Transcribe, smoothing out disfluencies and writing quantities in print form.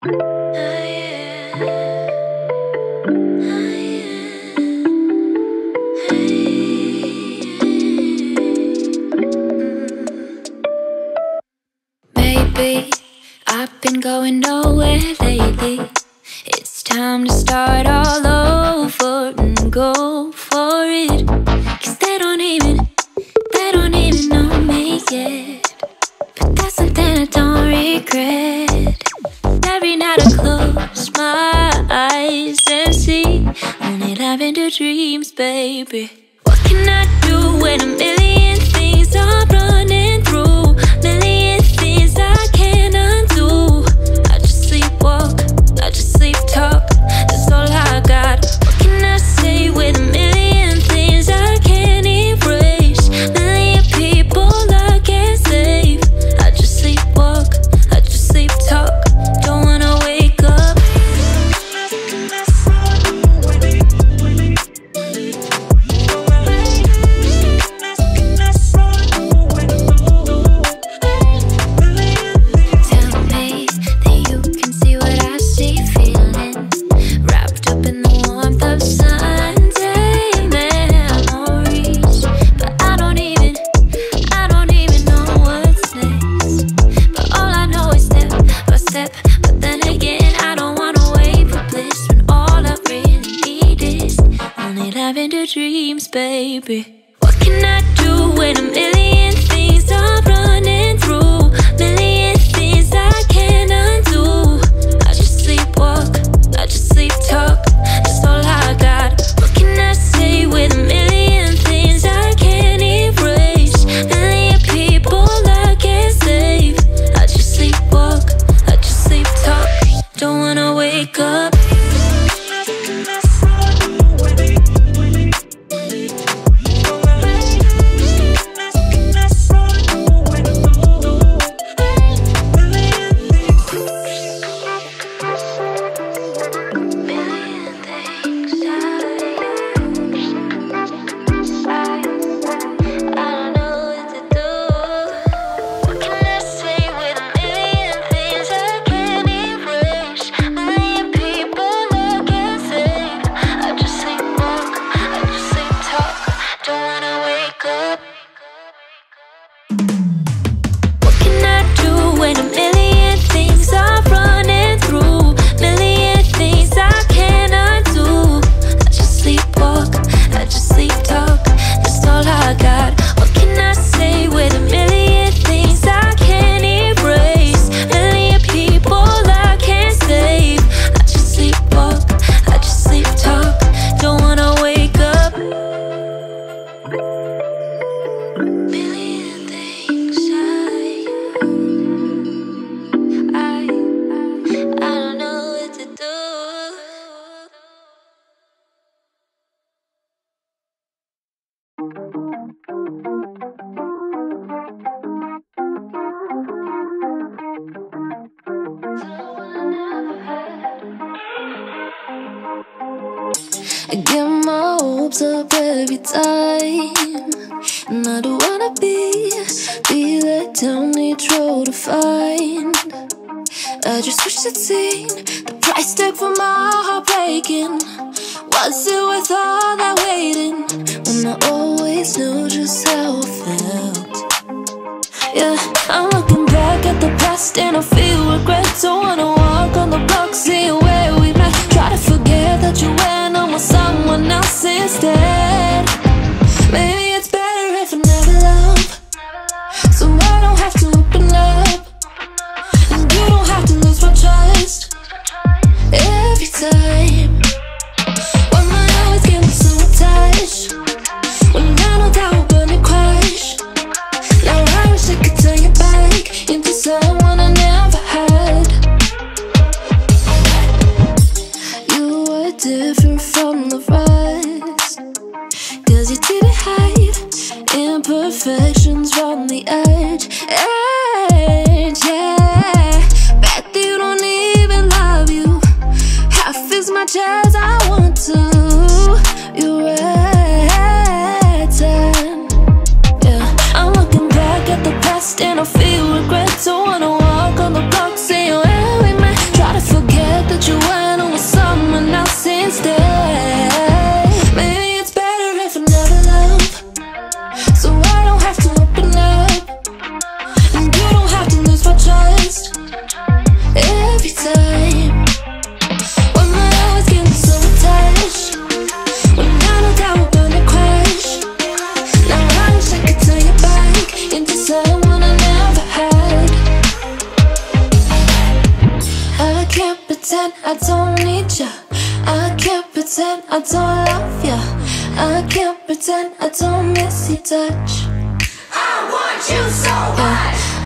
Maybe I've been going nowhere lately. It's time to start all over and go for it. 'Cause they don't even know me yet. But that's something I don't regret. Every night I close my eyes and see only lavender dreams, baby. What can I do when a million things are running through? Million things I can't undo. I just sleepwalk, I just sleep talk. That's all I got. What can I say with a million things I can't erase? Million people I can't save. I just sleepwalk, I just sleep talk. Don't wanna wake up. Tell me that you can see what I see, feeling wrapped up in the warmth of Sunday memories. But I don't even know what's next. But all I know is step by step. But then again, I don't wanna wait for bliss when all I really need is only lavender dreams, baby. What can I do when a million things are running through? Million things I can't undo. I just sleepwalk, I just sleep talk. That's all I got. What can I say with a million things I can't erase? Million people I can't save. I just sleepwalk, I just sleep talk. Don't wanna wake up. I get my hopes up every time, and I don't wanna be let down each road to find. I just wish I'd seen the price tag for my heart breaking. Was it worth all that waiting, when I always knew just how I felt? Yeah, I'm looking back at the past and I feel regret. Don't wanna walk on the block, see where we met. Try to forget that you went on with someone else instead. Maybe it's better if I never love, so I don't have to open up, and you don't have to lose my trust every time. Why am I always getting so attached, when I know that we're gonna crash? Now I wish I could turn you back into someone I never had. You were different from the rest, 'cause you didn't hide imperfections from the edge. Yeah, bet you don't even love you half as much as I want to. You're right, yeah. I'm looking back at the past and I feel regret. Don't wanna walk on the block, say where we met. Try to pretend I don't need you. I can't pretend I don't love you. I can't pretend I don't miss your touch. I want you so bad.